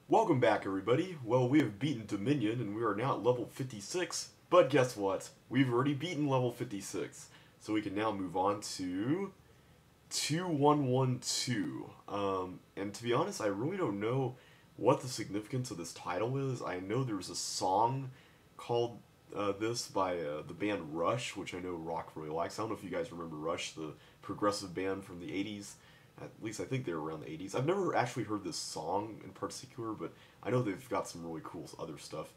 Welcome back, everybody. Well, we have beaten Dominion, and we are now at level 56. But guess what? We've already beaten level 56. So we can now move on to 2112. And to be honest, I really don't know what the significance of this title is. I know there's a song called this by the band Rush, which I know Rock really likes. I don't know if you guys remember Rush, the progressive band from the 80s. At least I think they were around the 80s. I've never actually heard this song in particular, but I know they've got some really cool other stuff.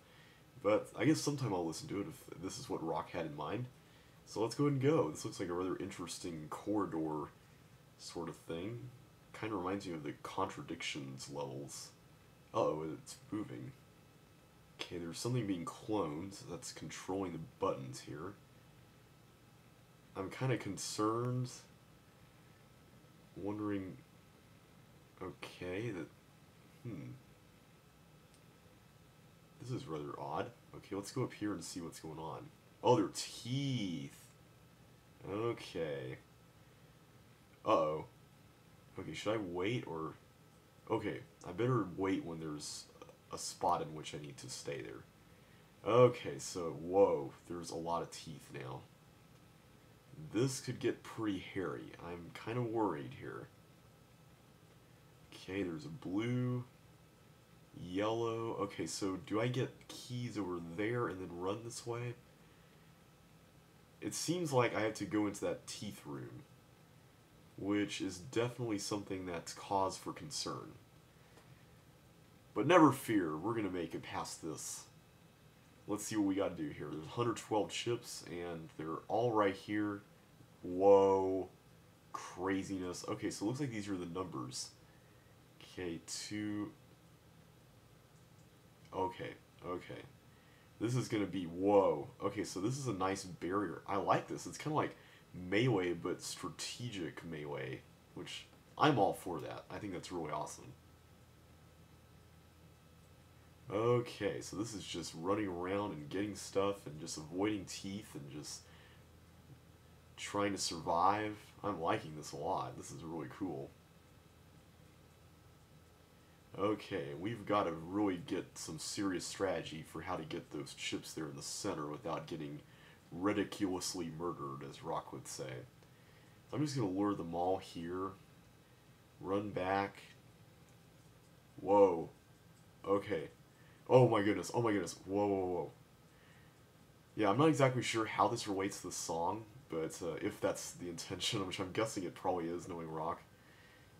But I guess sometime I'll listen to it if this is what Rock had in mind. So let's go ahead and go. This looks like a rather interesting corridor sort of thing. Kind of reminds me of the contradictions levels. Uh-oh, it's moving. Okay, there's something being cloned that's controlling the buttons here. I'm kind of concerned. Wondering, okay, this is rather odd. Okay, let's go up here and see what's going on. Oh, they're teeth. Okay. Uh-oh. Okay, should I wait or... Okay, I better wait when there's a spot in which I need to stay there. Okay, so, whoa, there's a lot of teeth now. This could get pretty hairy. I'm kind of worried here. Okay, there's a blue, yellow. Okay, so do I get keys over there and then run this way? It seems like I have to go into that teeth room, which is definitely something that's cause for concern. But never fear, we're going to make it past this. Let's see what we got to do here. There's 112 chips, and they're all right here. Whoa. Craziness. Okay, so it looks like these are the numbers. Okay, 2... Okay. This is going to be... Whoa. Okay, so this is a nice barrier. I like this. It's kind of like melee, but strategic melee, which I'm all for that. I think that's really awesome. Okay, so this is just running around and getting stuff and just avoiding teeth and just trying to survive. I'm liking this a lot. This is really cool. Okay, we've got to really get some serious strategy for how to get those chips there in the center without getting ridiculously murdered, as Rock would say. So I'm just going to lure them all here. Run back. Whoa. Okay. Oh my goodness. Whoa. Yeah, I'm not exactly sure how this relates to the song, but if that's the intention, which I'm guessing it probably is, knowing Rock.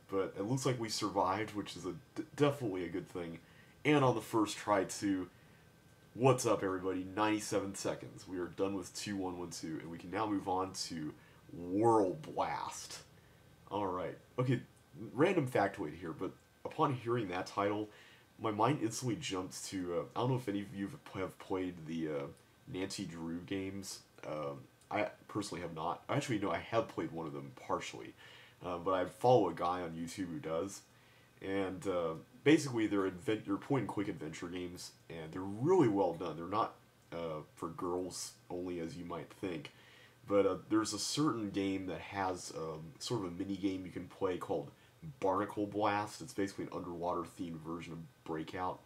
But it looks like we survived, which is definitely a good thing. And on the first try, too. What's up, everybody? 97 seconds. We are done with 2112, and we can now move on to World Blast. Alright. Okay, random factoid here, but upon hearing that title, my mind instantly jumped to... I don't know if any of you have played the Nancy Drew games. I personally have not. Actually, no, I have played one of them partially. But I follow a guy on YouTube who does. And basically, they're point-and-click adventure games, and they're really well done. They're not for girls only, as you might think. But there's a certain game that has sort of a mini-game you can play called Barnacle Blast. It's basically an underwater-themed version of Breakout.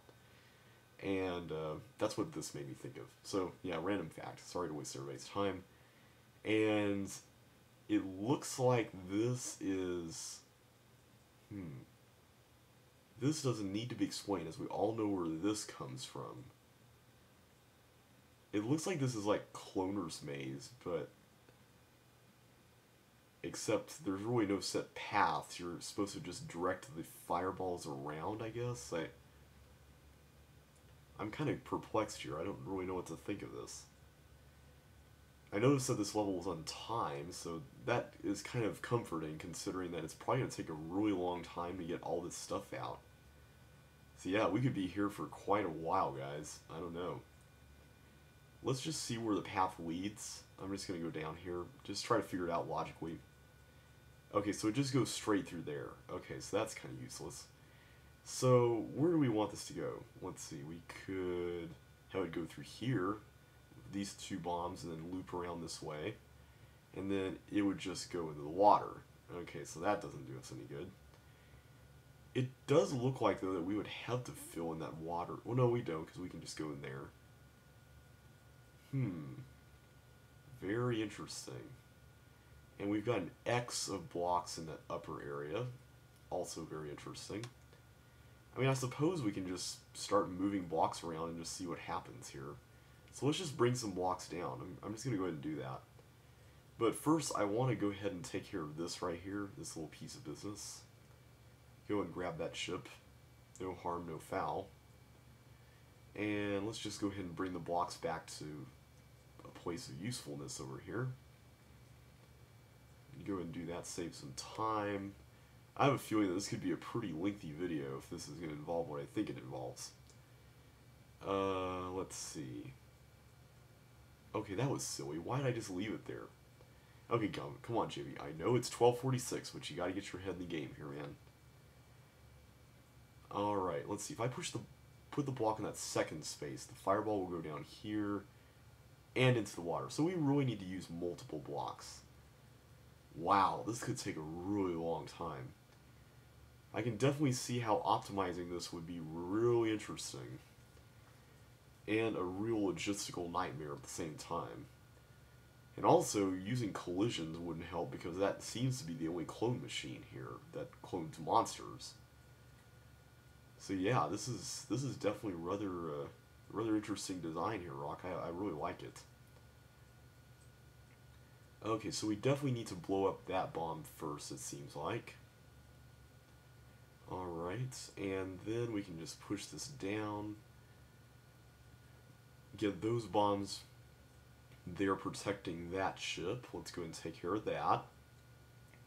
And that's what this made me think of. So, yeah, random fact. Sorry to waste everybody's time. And it looks like this is... This doesn't need to be explained, as we all know where this comes from. It looks like this is like Cloner's Maze, but... Except there's really no set paths. You're supposed to just direct the fireballs around, I guess? I'm kind of perplexed here. I don't really know what to think of this. I noticed that this level was on time, so that is kind of comforting, considering that it's probably going to take a really long time to get all this stuff out. So yeah, we could be here for quite a while, guys. I don't know. Let's just see where the path leads. I'm just going to go down here. Just try to figure it out logically. Okay, so it just goes straight through there. Okay, so that's kind of useless. So, where do we want this to go? Let's see, we could have it go through here, these two bombs, and then loop around this way. And then it would just go into the water. Okay, so that doesn't do us any good. It does look like, though, that we would have to fill in that water. Well, no, we don't, because we can just go in there. Very interesting. And we've got an X of blocks in that upper area. Also very interesting. I mean, I suppose we can just start moving blocks around and just see what happens here. So let's just bring some blocks down. I'm just going to go ahead and do that. But first, I want to go ahead and take care of this right here, this little piece of business. Go and grab that ship. No harm, no foul. And let's just go ahead and bring the blocks back to a place of usefulness over here. Go ahead and do that, save some time. I have a feeling that this could be a pretty lengthy video if this is going to involve what I think it involves. Let's see. Okay, that was silly. Why did I just leave it there? Okay, come on, JB. I know it's 12:46, but you got to get your head in the game here, man. Alright, let's see. If I put the block in that second space, the fireball will go down here and into the water. So we really need to use multiple blocks. Wow, this could take a really long time. I can definitely see how optimizing this would be really interesting. And a real logistical nightmare at the same time. And also, using collisions wouldn't help because that seems to be the only clone machine here that clones monsters. So yeah, this is definitely rather interesting design here, Rock. I really like it. Okay, so we definitely need to blow up that bomb first, it seems like. Alright, and then we can just push this down. Get those bombs there protecting that ship. Let's go and take care of that.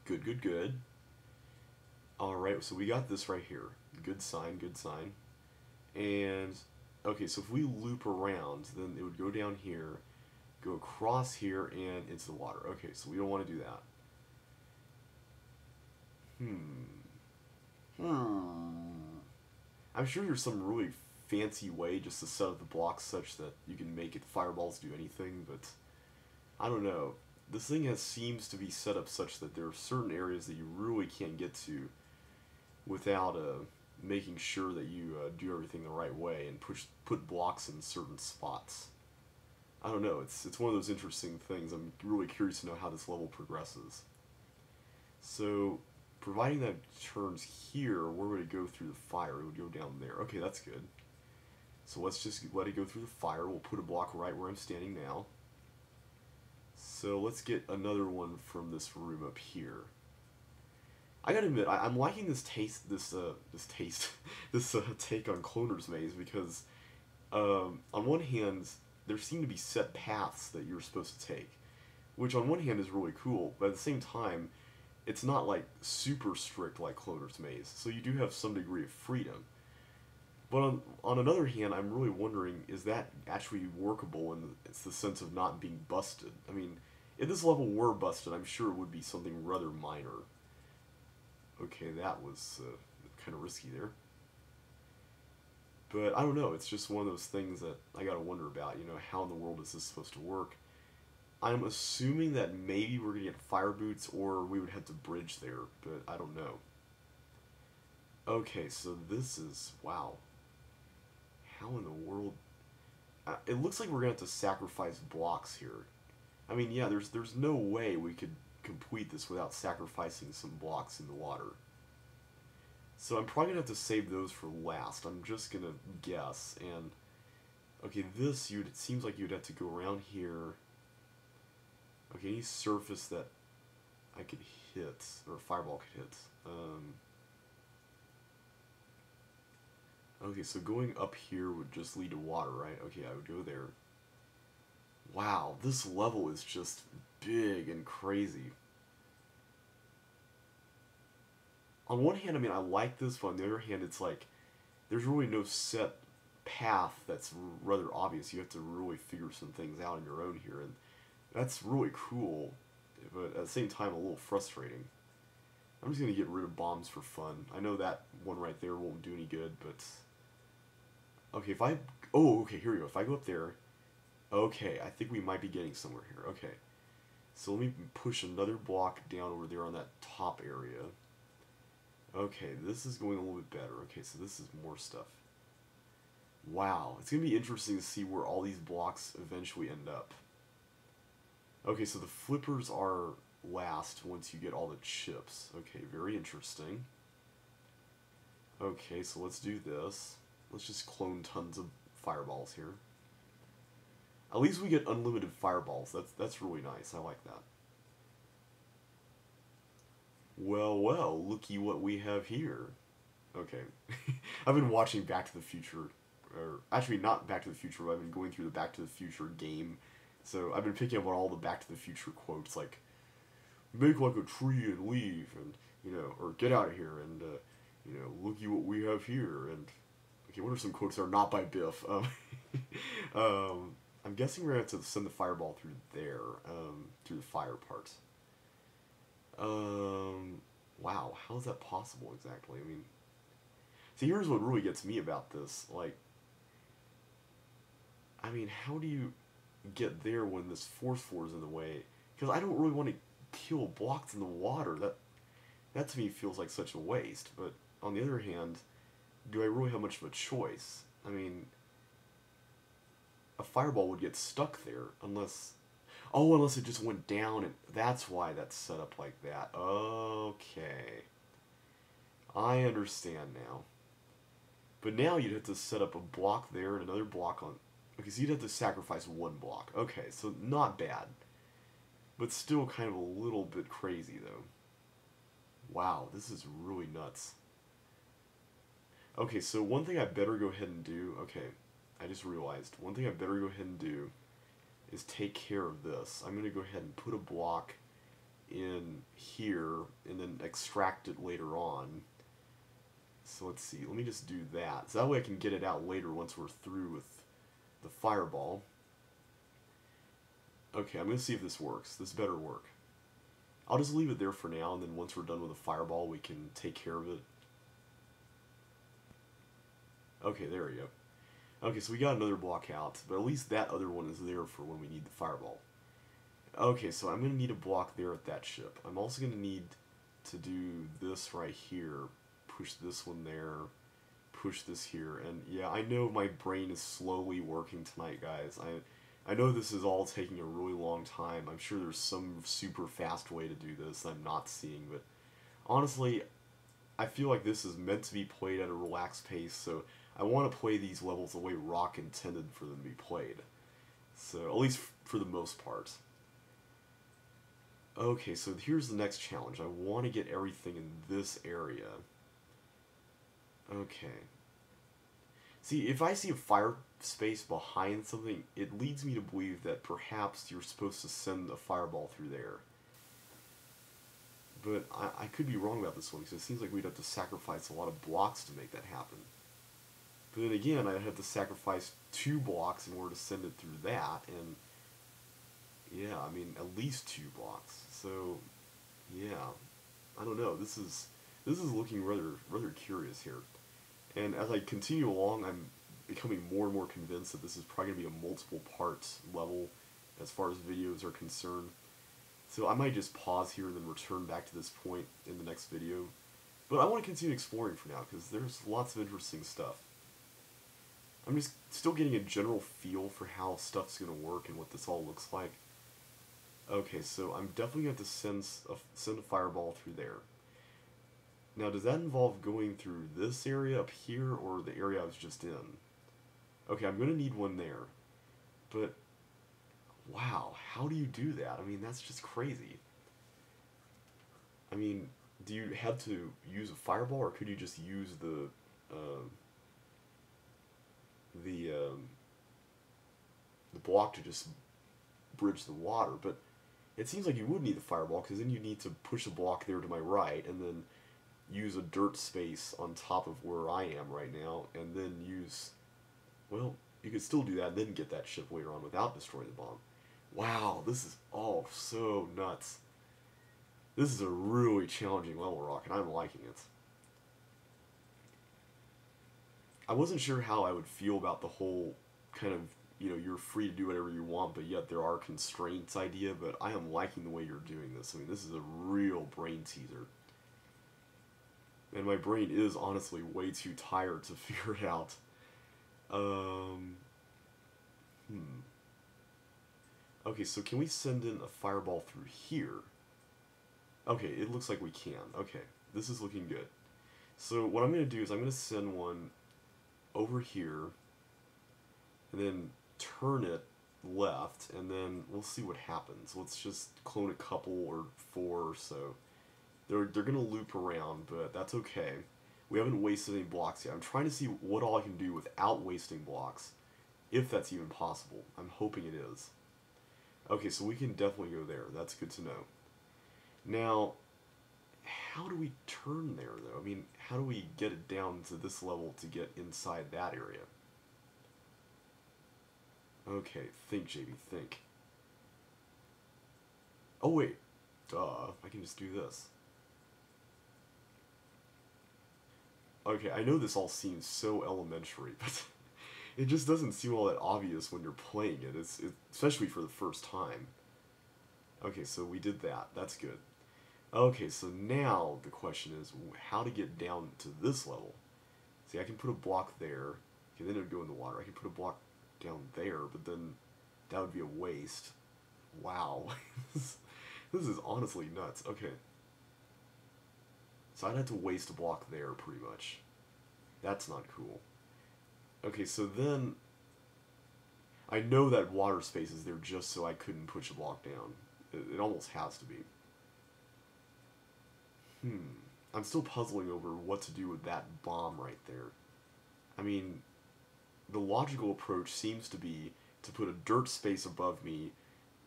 Good, good, good. Alright, so we got this right here. Good sign, good sign. And, okay, so if we loop around, then it would go down here, go across here, and into the water. Okay, so we don't want to do that. I'm sure there's some really fancy way just to set up the blocks such that you can make it fireballs do anything, but I don't know. This thing seems to be set up such that there are certain areas that you really can't get to without making sure that you do everything the right way and put blocks in certain spots. I don't know, it's one of those interesting things. I'm really curious to know how this level progresses. So, providing that turns here, where would it go through the fire? It would go down there. Okay, that's good. So let's just let it go through the fire. We'll put a block right where I'm standing now. So let's get another one from this room up here. I gotta admit, I'm liking this take on Cloner's Maze because, on one hand, there seem to be set paths that you're supposed to take, which on one hand is really cool, but at the same time, it's not like super strict like Cloner's Maze, so you do have some degree of freedom. But on another hand, I'm really wondering, is that actually workable in the sense of not being busted? I mean, if this level were busted, I'm sure it would be something rather minor. Okay, that was kind of risky there. But I don't know, it's just one of those things that I gotta wonder about, you know, how in the world is this supposed to work? I'm assuming that maybe we're gonna get fire boots or we would have to bridge there, but I don't know. Okay, so this is, wow. How in the world? It looks like we're gonna have to sacrifice blocks here. I mean, yeah, there's no way we could complete this without sacrificing some blocks in the water. So I'm probably gonna have to save those for last. I'm just gonna guess. And okay, this it seems like you'd have to go around here. Okay, any surface that I could hit or a fireball could hit. Okay, so going up here would just lead to water, right? Okay, I would go there. Wow, this level is just big and crazy. On one hand, I mean, I like this, but on the other hand, it's like, there's really no set path that's rather obvious. You have to really figure some things out on your own here, and that's really cool, but at the same time, a little frustrating. I'm just going to get rid of bombs for fun. I know that one right there won't do any good, but... Okay, if I... Oh, okay, here we go. If I go up there... Okay, I think we might be getting somewhere here. Okay. So let me push another block down over there on that top area. Okay, this is going a little bit better. Okay, so this is more stuff. Wow, it's going to be interesting to see where all these blocks eventually end up. Okay, so the flippers are last once you get all the chips. Okay, very interesting. Okay, so let's do this. Let's just clone tons of fireballs here. At least we get unlimited fireballs. That's really nice. I like that. Well, well, looky what we have here. Okay. I've been watching Back to the Future, or actually not Back to the Future, but I've been going through the Back to the Future game. So I've been picking up on all the Back to the Future quotes, like, make like a tree and leave, and, you know, or get out of here, and, you know, looky what we have here, and, okay, what are some quotes that are not by Biff? I'm guessing we're going to have to send the fireball through there, through the fire part. Wow, how is that possible exactly? I mean, see, here's what really gets me about this. Like, I mean, how do you get there when this force floor is in the way? Because I don't really want to kill blocks in the water. That to me feels like such a waste. But on the other hand, do I really have much of a choice? I mean, a fireball would get stuck there unless... Oh, unless it just went down, and that's why that's set up like that. Okay. I understand now. But now you'd have to set up a block there and another block on... Okay, so you'd have to sacrifice one block. Okay, so not bad. But still kind of a little bit crazy, though. Wow, this is really nuts. Okay, so one thing I better go ahead and do... Okay, I just realized. One thing I better go ahead and do is take care of this. I'm going to go ahead and put a block in here and then extract it later on. So let's see, let me just do that. So that way I can get it out later once we're through with the fireball. Okay, I'm going to see if this works. This better work. I'll just leave it there for now, and then once we're done with the fireball, we can take care of it. Okay, there we go. Okay, so we got another block out, but at least that other one is there for when we need the fireball. Okay, so I'm going to need a block there at that ship. I'm also going to need to do this right here. Push this one there. Push this here. And yeah, I know my brain is slowly working tonight, guys. I know this is all taking a really long time. I'm sure there's some super fast way to do this I'm not seeing, but honestly, I feel like this is meant to be played at a relaxed pace, so I want to play these levels the way Rock intended for them to be played. So, at least for the most part. Okay, so here's the next challenge. I want to get everything in this area. Okay. See, if I see a fire space behind something, it leads me to believe that perhaps you're supposed to send a fireball through there. But I could be wrong about this one, because it seems like we'd have to sacrifice a lot of blocks to make that happen. But then again, I'd have to sacrifice 2 blocks in order to send it through that, and yeah, I mean, at least 2 blocks. So, yeah, I don't know. This is looking rather curious here. And as I continue along, I'm becoming more and more convinced that this is probably going to be a multiple parts level as far as videos are concerned. So I might just pause here and then return back to this point in the next video. But I want to continue exploring for now, because there's lots of interesting stuff. I'm just still getting a general feel for how stuff's going to work and what this all looks like. Okay, so I'm definitely going to have to send a fireball through there. Now, does that involve going through this area up here, or the area I was just in? Okay, I'm going to need one there. But, wow, how do you do that? I mean, that's just crazy. I mean, do you have to use a fireball, or could you just use the block to just bridge the water? But it seems like you would need the fireball, because then you need to push a block there to my right, and then use a dirt space on top of where I am right now, and then use... Well, you could still do that and then get that ship later on without destroying the bomb. Wow, this is all so nuts. This is a really challenging level, Rock, and I'm liking it. I wasn't sure how I would feel about the whole kind of, you know, you're free to do whatever you want, but yet there are constraints idea, but I am liking the way you're doing this. I mean, this is a real brain teaser. And my brain is honestly way too tired to figure it out. Um, hmm. Okay, so can we send in a fireball through here? Okay, it looks like we can. Okay, this is looking good. So what I'm going to do is I'm going to send one over here, and then turn it left, and then we'll see what happens. Let's just clone a couple or 4 or so. They're going to loop around, but that's okay. We haven't wasted any blocks yet. I'm trying to see what all I can do without wasting blocks, if that's even possible. I'm hoping it is. Okay, so we can definitely go there. That's good to know. Now, how do we turn there, though? I mean, how do we get it down to this level to get inside that area? Okay, think, JB, think. Oh, wait. Duh, I can just do this. Okay, I know this all seems so elementary, but it just doesn't seem all that obvious when you're playing it, especially for the first time. Okay, so we did that. That's good. Okay, so now the question is how to get down to this level. See, I can put a block there. Okay, then it would go in the water. I can put a block down there, but then that would be a waste. Wow. This is honestly nuts. Okay. So I'd have to waste a block there, pretty much. That's not cool. Okay, so then I know that water space is there just so I couldn't push a block down. It almost has to be. I'm still puzzling over what to do with that bomb right there. I mean, the logical approach seems to be to put a dirt space above me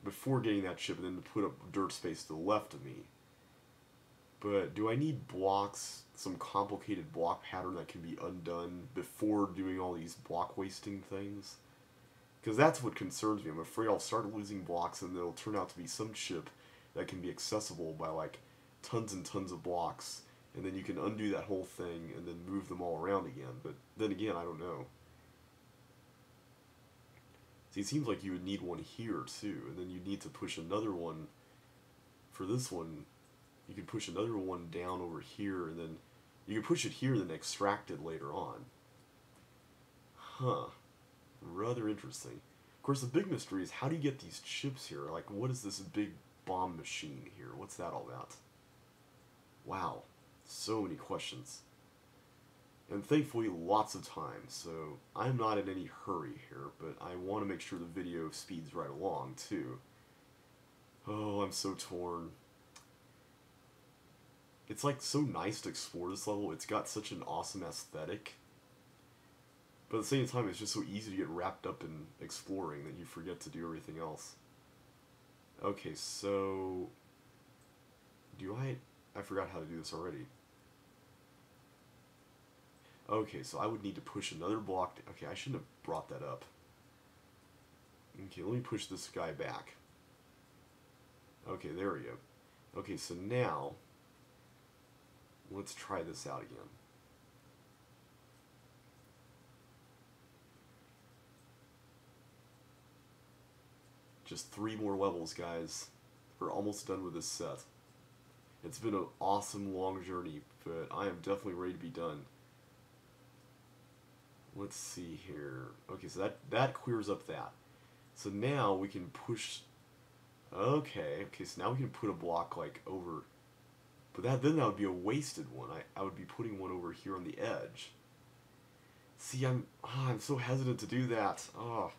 before getting that ship, and then to put a dirt space to the left of me. But do I need blocks, some complicated block pattern that can be undone before doing all these block wasting things? Because that's what concerns me. I'm afraid I'll start losing blocks and it'll turn out to be some chip that can be accessible by like tons and tons of blocks, and then you can undo that whole thing and then move them all around again. But then again, I don't know. See, it seems like you would need one here too, and then you need to push another one for this one. You could push another one down over here, and then you could push it here and then extract it later on. Huh. Rather interesting. Of course, the big mystery is how do you get these chips here? Like, what is this big bomb machine here? What's that all about? Wow. So many questions. And thankfully, lots of time, so I'm not in any hurry here, but I want to make sure the video speeds right along, too. Oh, I'm so torn. It's like so nice to explore this level. It's got such an awesome aesthetic. But at the same time, it's just so easy to get wrapped up in exploring that you forget to do everything else. Okay, so... I forgot how to do this already. Okay, so I would need to push another block... Okay, I shouldn't have brought that up. Okay, let me push this guy back. Okay, there we go. Okay, so now... let's try this out again. Just 3 more levels, guys. We're almost done with this set. It's been an awesome long journey, but I am definitely ready to be done. Let's see here. Okay, so that clears up that. So now we can push... Okay, so now we can put a block like over... But then that would be a wasted one. I would be putting one over here on the edge. See, I'm so hesitant to do that. Oh.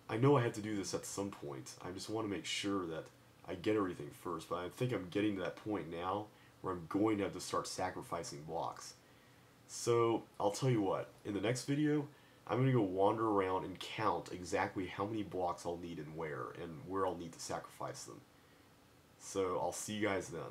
I know I have to do this at some point. I just want to make sure that I get everything first, but I think I'm getting to that point now where I'm going to have to start sacrificing blocks. So, I'll tell you what, in the next video, I'm going to go wander around and count exactly how many blocks I'll need and where I'll need to sacrifice them. So, I'll see you guys then.